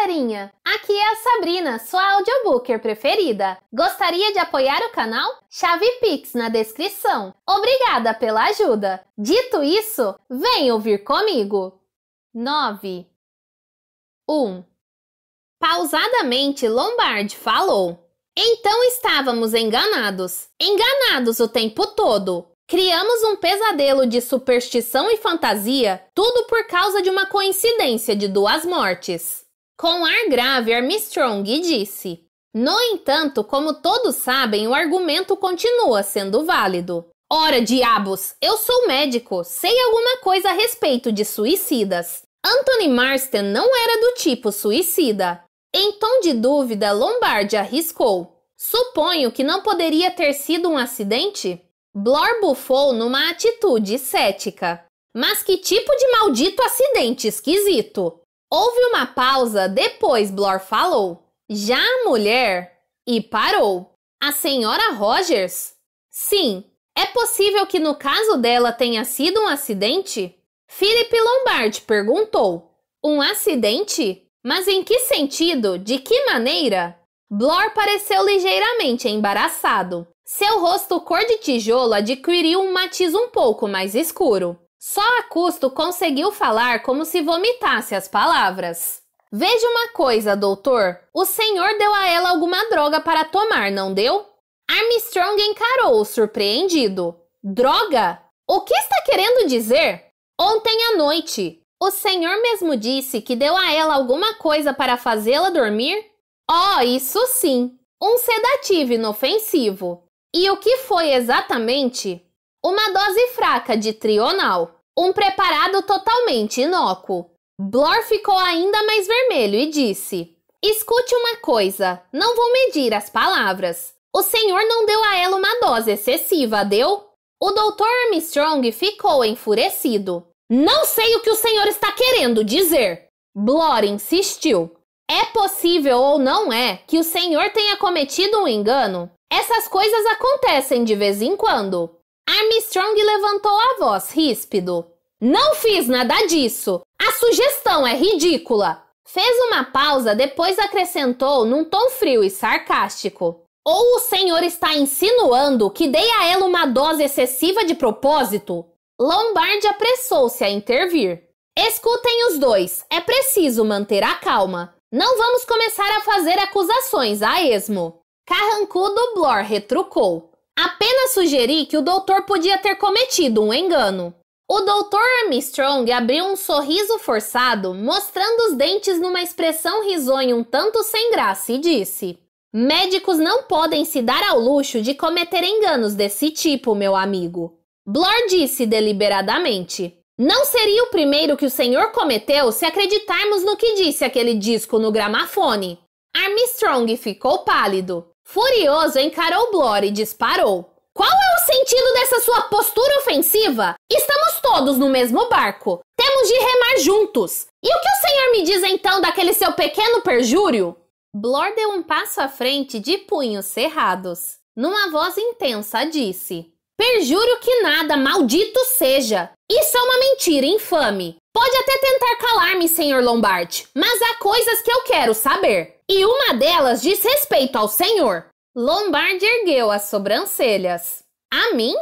galerinha! Aqui é a Sabrina, sua audiobooker preferida. Gostaria de apoiar o canal? Chave Pix na descrição. Obrigada pela ajuda. Dito isso, vem ouvir comigo. 9. 1. Pausadamente, Lombard falou. Então estávamos enganados. Enganados o tempo todo. Criamos um pesadelo de superstição e fantasia, tudo por causa de uma coincidência de 2 mortes. Com ar grave, Armstrong disse. No entanto, como todos sabem, o argumento continua sendo válido. Ora, diabos, eu sou médico, sei alguma coisa a respeito de suicidas. Anthony Marston não era do tipo suicida. Em tom de dúvida, Lombard arriscou. Suponho que não poderia ter sido um acidente? Blor bufou numa atitude cética. Mas que tipo de maldito acidente esquisito? Houve uma pausa, depois Blor falou. Já a mulher... E parou. A senhora Rogers? Sim. É possível que no caso dela tenha sido um acidente? Philip Lombard perguntou. Um acidente? Mas em que sentido? De que maneira? Blor pareceu ligeiramente embaraçado. Seu rosto cor de tijolo adquiriu um matiz um pouco mais escuro. Só a custo conseguiu falar como se vomitasse as palavras. Veja uma coisa, doutor. O senhor deu a ela alguma droga para tomar, não deu? Armstrong encarou-o surpreendido. Droga? O que está querendo dizer? Ontem à noite. O senhor mesmo disse que deu a ela alguma coisa para fazê-la dormir? Oh, isso sim. Um sedativo inofensivo. E o que foi exatamente? Uma dose fraca de Trional, um preparado totalmente inócuo. Blor ficou ainda mais vermelho e disse, escute uma coisa, não vou medir as palavras. O senhor não deu a ela uma dose excessiva, deu? O Dr. Armstrong ficou enfurecido. Não sei o que o senhor está querendo dizer. Blor insistiu. É possível ou não é que o senhor tenha cometido um engano? Essas coisas acontecem de vez em quando. Armstrong levantou a voz ríspido. Não fiz nada disso. A sugestão é ridícula. Fez uma pausa, depois acrescentou num tom frio e sarcástico. Ou o senhor está insinuando que dei a ela uma dose excessiva de propósito? Lombard apressou-se a intervir. Escutem os dois. É preciso manter a calma. Não vamos começar a fazer acusações a esmo. Carrancudo Blor retrucou. Apenas sugeri que o doutor podia ter cometido um engano. O doutor Armstrong abriu um sorriso forçado, mostrando os dentes numa expressão risonha um tanto sem graça e disse. Médicos não podem se dar ao luxo de cometer enganos desse tipo, meu amigo. Blor disse deliberadamente. Não seria o primeiro que o senhor cometeu se acreditarmos no que disse aquele disco no gramafone. Armstrong ficou pálido. Furioso, encarou Blor e disparou. Qual é o sentido dessa sua postura ofensiva? Estamos todos no mesmo barco. Temos de remar juntos. E o que o senhor me diz então daquele seu pequeno perjúrio? Blor deu um passo à frente de punhos cerrados. Numa voz intensa disse. Perjúrio que nada, maldito seja. Isso é uma mentira infame. Pode até tentar calar-me, Sr. Lombard, mas há coisas que eu quero saber. E uma delas diz respeito ao senhor. Lombard ergueu as sobrancelhas. A mim?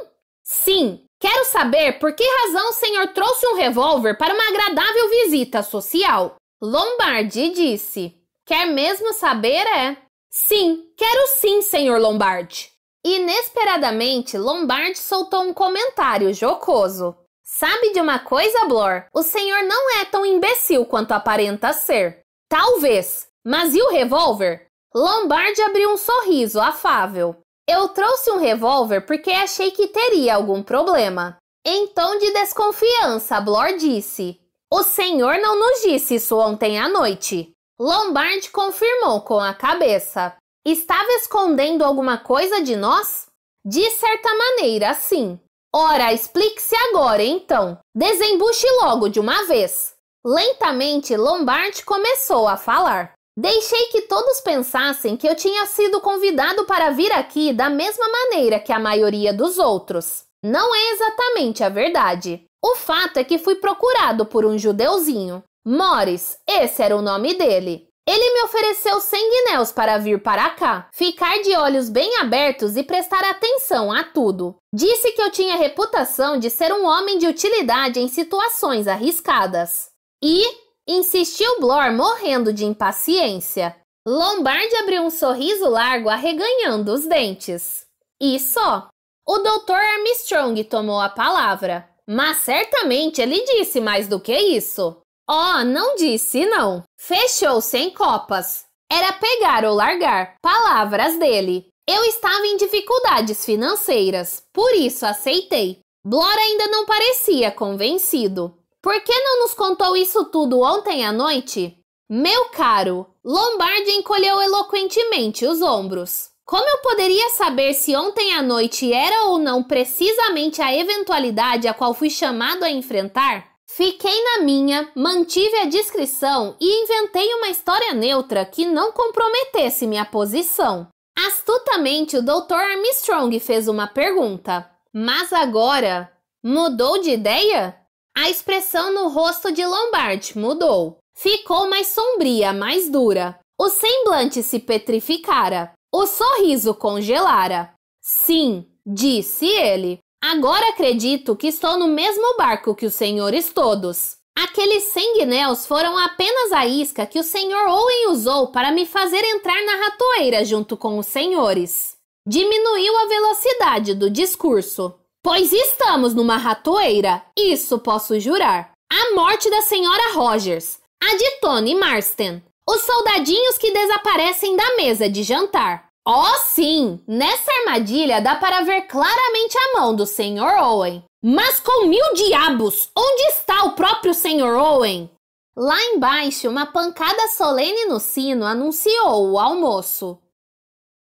Sim. Quero saber por que razão o senhor trouxe um revólver para uma agradável visita social. Lombard disse. Quer mesmo saber, é? Sim, quero sim, Sr. Lombard. Inesperadamente, Lombard soltou um comentário jocoso. Sabe de uma coisa, Blor? O senhor não é tão imbecil quanto aparenta ser. Talvez. Mas e o revólver? Lombard abriu um sorriso afável. Eu trouxe um revólver porque achei que teria algum problema. Em tom de desconfiança, Blor disse. O senhor não nos disse isso ontem à noite. Lombard confirmou com a cabeça. Estava escondendo alguma coisa de nós? De certa maneira, sim. Ora, explique-se agora, então. Desembuche logo de uma vez. Lentamente, Lombard começou a falar. Deixei que todos pensassem que eu tinha sido convidado para vir aqui da mesma maneira que a maioria dos outros. Não é exatamente a verdade. O fato é que fui procurado por um judeuzinho. Morris, esse era o nome dele. Ele me ofereceu 100 guinéus para vir para cá, ficar de olhos bem abertos e prestar atenção a tudo. Disse que eu tinha reputação de ser um homem de utilidade em situações arriscadas. E insistiu Blor, morrendo de impaciência. Lombard abriu um sorriso largo, arreganhando os dentes. E só. O Dr. Armstrong tomou a palavra. Mas certamente ele disse mais do que isso. Oh, não disse não. Fechou-se em copas. Era pegar ou largar. Palavras dele. Eu estava em dificuldades financeiras, por isso aceitei. Blor ainda não parecia convencido. Por que não nos contou isso tudo ontem à noite? Meu caro, Lombard encolheu eloquentemente os ombros. Como eu poderia saber se ontem à noite era ou não precisamente a eventualidade a qual fui chamado a enfrentar? Fiquei na minha, mantive a discrição e inventei uma história neutra que não comprometesse minha posição. Astutamente, o Dr. Armstrong fez uma pergunta. Mas agora, mudou de ideia? A expressão no rosto de Lombard mudou. Ficou mais sombria, mais dura. O semblante se petrificara. O sorriso congelara. Sim, disse ele. Agora acredito que estou no mesmo barco que os senhores todos. Aqueles 100 guinéus foram apenas a isca que o senhor Owen usou para me fazer entrar na ratoeira junto com os senhores. Diminuiu a velocidade do discurso. Pois estamos numa ratoeira, isso posso jurar. A morte da senhora Rogers, a de Tony Marston, os soldadinhos que desaparecem da mesa de jantar. Oh, sim! Nessa armadilha dá para ver claramente a mão do Sr. Owen. Mas com 1000 diabos! Onde está o próprio Sr. Owen? Lá embaixo, uma pancada solene no sino anunciou o almoço.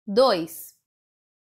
2.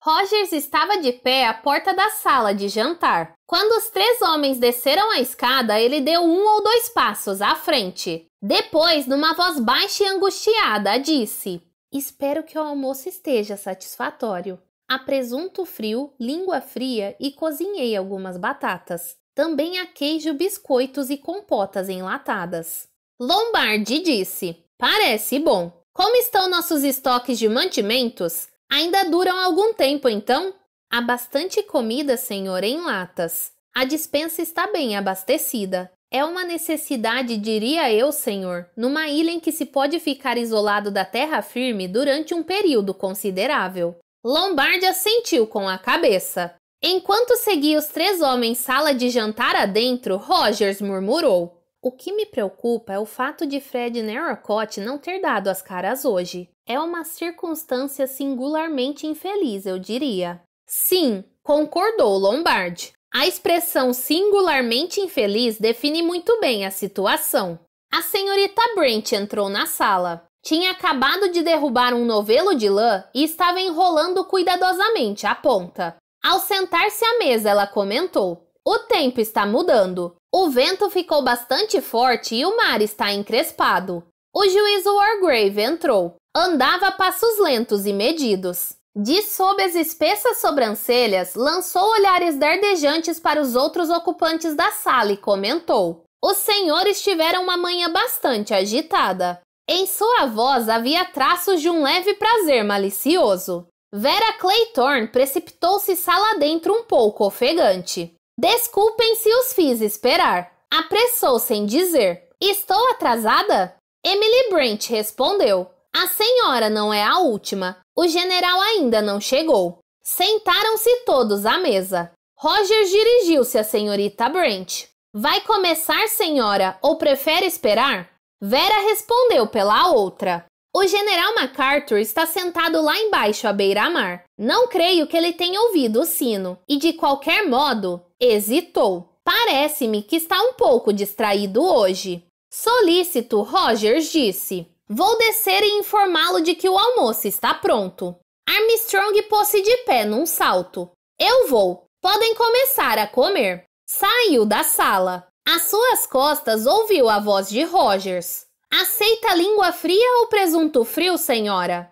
Rogers estava de pé à porta da sala de jantar. Quando os 3 homens desceram a escada, ele deu 1 ou 2 passos à frente. Depois, numa voz baixa e angustiada, disse: Espero que o almoço esteja satisfatório. Há presunto frio, língua fria e cozinhei algumas batatas. Também há queijo, biscoitos e compotas enlatadas. Lombard disse: Parece bom. Como estão nossos estoques de mantimentos? Ainda duram algum tempo, então? Há bastante comida, senhor, em latas. A despensa está bem abastecida. É uma necessidade, diria eu, senhor, numa ilha em que se pode ficar isolado da terra firme durante um período considerável. Lombard assentiu com a cabeça. Enquanto seguia os 3 homens sala de jantar adentro, Rogers murmurou: O que me preocupa é o fato de Fred Narracott não ter dado as caras hoje. É uma circunstância singularmente infeliz, eu diria. Sim, concordou Lombard. A expressão singularmente infeliz define muito bem a situação. A senhorita Brent entrou na sala. Tinha acabado de derrubar um novelo de lã e estava enrolando cuidadosamente a ponta. Ao sentar-se à mesa, ela comentou: O tempo está mudando. O vento ficou bastante forte e o mar está encrespado. O juiz Wargrave entrou. Andava a passos lentos e medidos. De sob as espessas sobrancelhas, lançou olhares dardejantes para os outros ocupantes da sala e comentou: Os senhores tiveram uma manhã bastante agitada. Em sua voz havia traços de um leve prazer malicioso. Vera Clayton precipitou-se sala dentro um pouco ofegante. Desculpem se os fiz esperar. Apressou-se em dizer: Estou atrasada? Emily Brent respondeu: A senhora não é a última. O general ainda não chegou. Sentaram-se todos à mesa. Rogers dirigiu-se à senhorita Brent. Vai começar, senhora, ou prefere esperar? Vera respondeu pela outra. O general MacArthur está sentado lá embaixo à beira-mar. Não creio que ele tenha ouvido o sino. E de qualquer modo, hesitou. Parece-me que está um pouco distraído hoje. Solícito, Rogers disse: Vou descer e informá-lo de que o almoço está pronto. Armstrong pôs-se de pé num salto. Eu vou. Podem começar a comer. Saiu da sala. Às suas costas ouviu a voz de Rogers. Aceita língua fria ou presunto frio, senhora?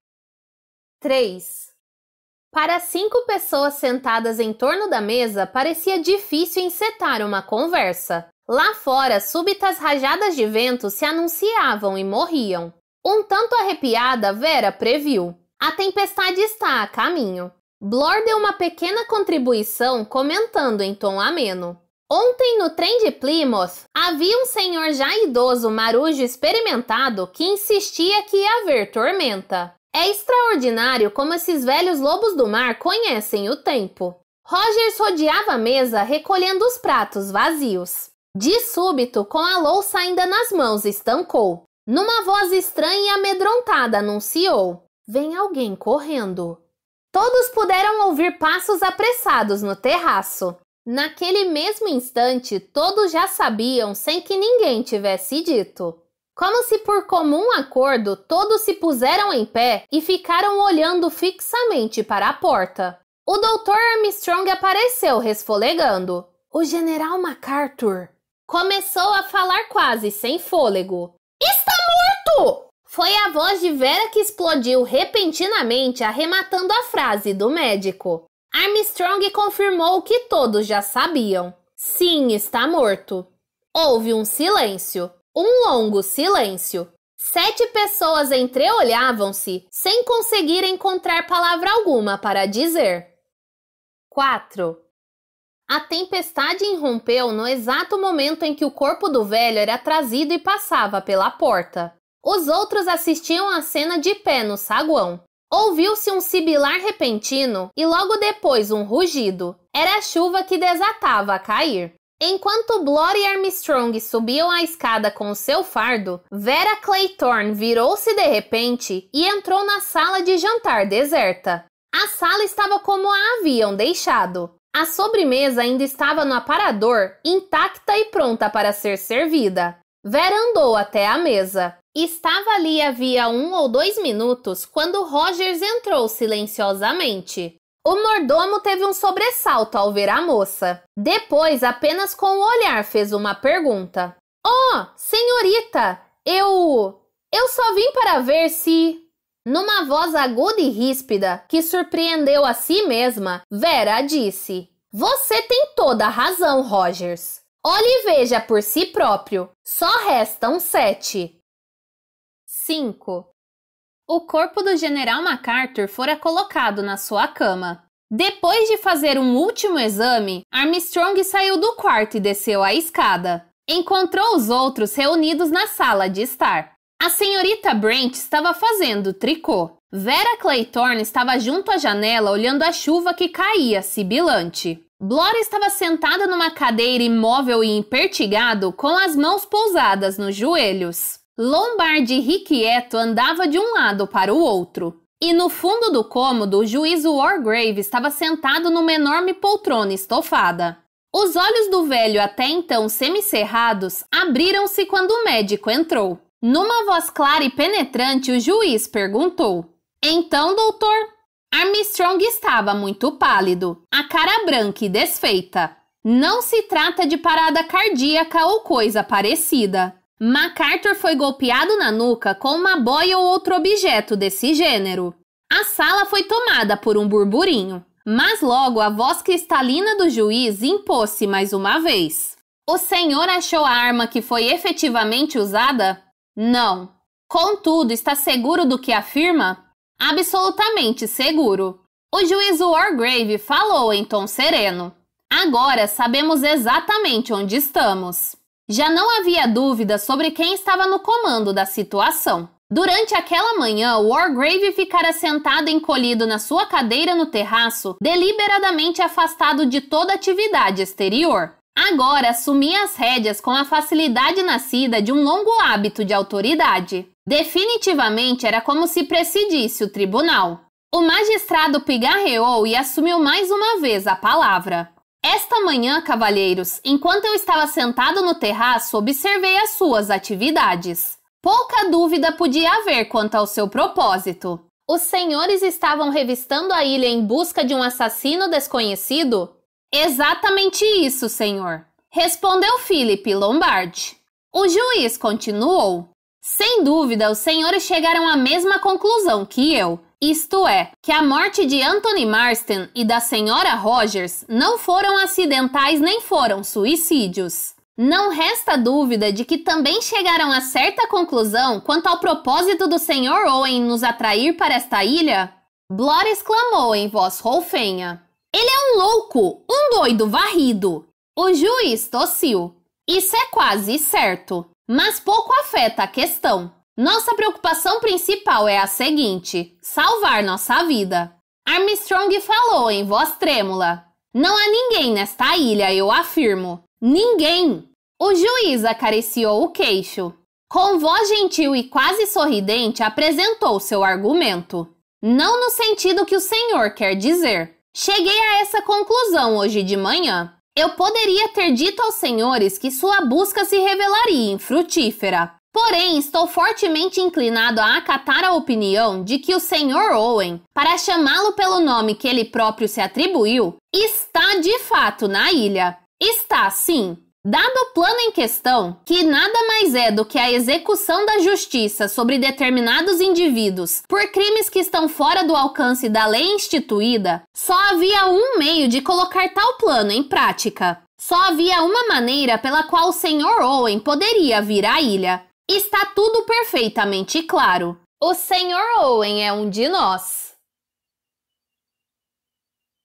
3. Para 5 pessoas sentadas em torno da mesa, parecia difícil encetar uma conversa. Lá fora, súbitas rajadas de vento se anunciavam e morriam. Um tanto arrepiada, Vera previu. A tempestade está a caminho. Blor deu uma pequena contribuição comentando em tom ameno. Ontem no trem de Plymouth, havia um senhor já idoso marujo experimentado que insistia que ia haver tormenta. É extraordinário como esses velhos lobos do mar conhecem o tempo. Rogers rodeava a mesa recolhendo os pratos vazios. De súbito, com a louça ainda nas mãos, estancou. Numa voz estranha e amedrontada, anunciou: "Vem alguém correndo." Todos puderam ouvir passos apressados no terraço. Naquele mesmo instante, todos já sabiam sem que ninguém tivesse dito. Como se por comum acordo, todos se puseram em pé e ficaram olhando fixamente para a porta. O Dr. Armstrong apareceu resfolegando. "O General MacArthur." Começou a falar quase sem fôlego. "Está morto!" Foi a voz de Vera que explodiu repentinamente, arrematando a frase do médico. Armstrong confirmou o que todos já sabiam. Sim, está morto. Houve um silêncio. Um longo silêncio. 7 pessoas entreolhavam-se, sem conseguir encontrar palavra alguma para dizer. 4. A tempestade irrompeu no exato momento em que o corpo do velho era trazido e passava pela porta. Os outros assistiam à cena de pé no saguão. Ouviu-se um sibilar repentino e logo depois um rugido. Era a chuva que desatava a cair. Enquanto Blor e Armstrong subiam a escada com o seu fardo, Vera Claythorne virou-se de repente e entrou na sala de jantar deserta. A sala estava como a haviam deixado. A sobremesa ainda estava no aparador, intacta e pronta para ser servida. Vera andou até a mesa. Estava ali havia 1 ou 2 minutos quando Rogers entrou silenciosamente. O mordomo teve um sobressalto ao ver a moça. Depois, apenas com o olhar, fez uma pergunta. "Oh, senhorita, eu só vim para ver se..." Numa voz aguda e ríspida, que surpreendeu a si mesma, Vera disse: "Você tem toda a razão, Rogers. Olhe e veja por si próprio. Só restam 7. 5. O corpo do General MacArthur fora colocado na sua cama. Depois de fazer um último exame, Armstrong saiu do quarto e desceu a escada. Encontrou os outros reunidos na sala de estar. A senhorita Brent estava fazendo tricô. Vera Claythorne estava junto à janela olhando a chuva que caía sibilante. Blor estava sentada numa cadeira imóvel e impertigado, com as mãos pousadas nos joelhos. Lombard irrequieto andava de um lado para o outro. E no fundo do cômodo, o juiz Wargrave estava sentado numa enorme poltrona estofada. Os olhos do velho, até então semicerrados, abriram-se quando o médico entrou. Numa voz clara e penetrante, o juiz perguntou: "Então, doutor?" Armstrong estava muito pálido, a cara branca e desfeita. Não se trata de parada cardíaca ou coisa parecida. MacArthur foi golpeado na nuca com uma boia ou outro objeto desse gênero. A sala foi tomada por um burburinho, mas logo a voz cristalina do juiz impôs-se mais uma vez. "O senhor achou a arma que foi efetivamente usada?" "Não." "Contudo, está seguro do que afirma?" "Absolutamente seguro." O juiz Wargrave falou em tom sereno. "Agora sabemos exatamente onde estamos." Já não havia dúvida sobre quem estava no comando da situação. Durante aquela manhã, Wargrave ficara sentado encolhido na sua cadeira no terraço, deliberadamente afastado de toda atividade exterior. Agora assumia as rédeas com a facilidade nascida de um longo hábito de autoridade. Definitivamente era como se presidisse o tribunal. O magistrado pigarreou e assumiu mais uma vez a palavra. "Esta manhã, cavalheiros, enquanto eu estava sentado no terraço, observei as suas atividades. Pouca dúvida podia haver quanto ao seu propósito. Os senhores estavam revistando a ilha em busca de um assassino desconhecido?" "Exatamente isso, senhor", respondeu Philip Lombard. O juiz continuou: "Sem dúvida, os senhores chegaram à mesma conclusão que eu. Isto é, que a morte de Anthony Marston e da senhora Rogers não foram acidentais nem foram suicídios." Não resta dúvida de que também chegaram a certa conclusão quanto ao propósito do Sr. Owen em nos atrair para esta ilha? Blor exclamou em voz rolfenha. Ele é um louco, um doido varrido. O juiz tossiu. Isso é quase certo, mas pouco afeta a questão. Nossa preocupação principal é a seguinte: salvar nossa vida. Armstrong falou em voz trêmula. Não há ninguém nesta ilha, eu afirmo. Ninguém! O juiz acariciou o queixo. Com voz gentil e quase sorridente, apresentou seu argumento. Não no sentido que o senhor quer dizer. Cheguei a essa conclusão hoje de manhã. Eu poderia ter dito aos senhores que sua busca se revelaria infrutífera. Porém, estou fortemente inclinado a acatar a opinião de que o Sr. Owen, para chamá-lo pelo nome que ele próprio se atribuiu, está de fato na ilha. Está, sim. Dado o plano em questão, que nada mais é do que a execução da justiça sobre determinados indivíduos por crimes que estão fora do alcance da lei instituída, só havia um meio de colocar tal plano em prática. Só havia uma maneira pela qual o Sr. Owen poderia vir à ilha. Está tudo perfeitamente claro. O Sr. Owen é um de nós.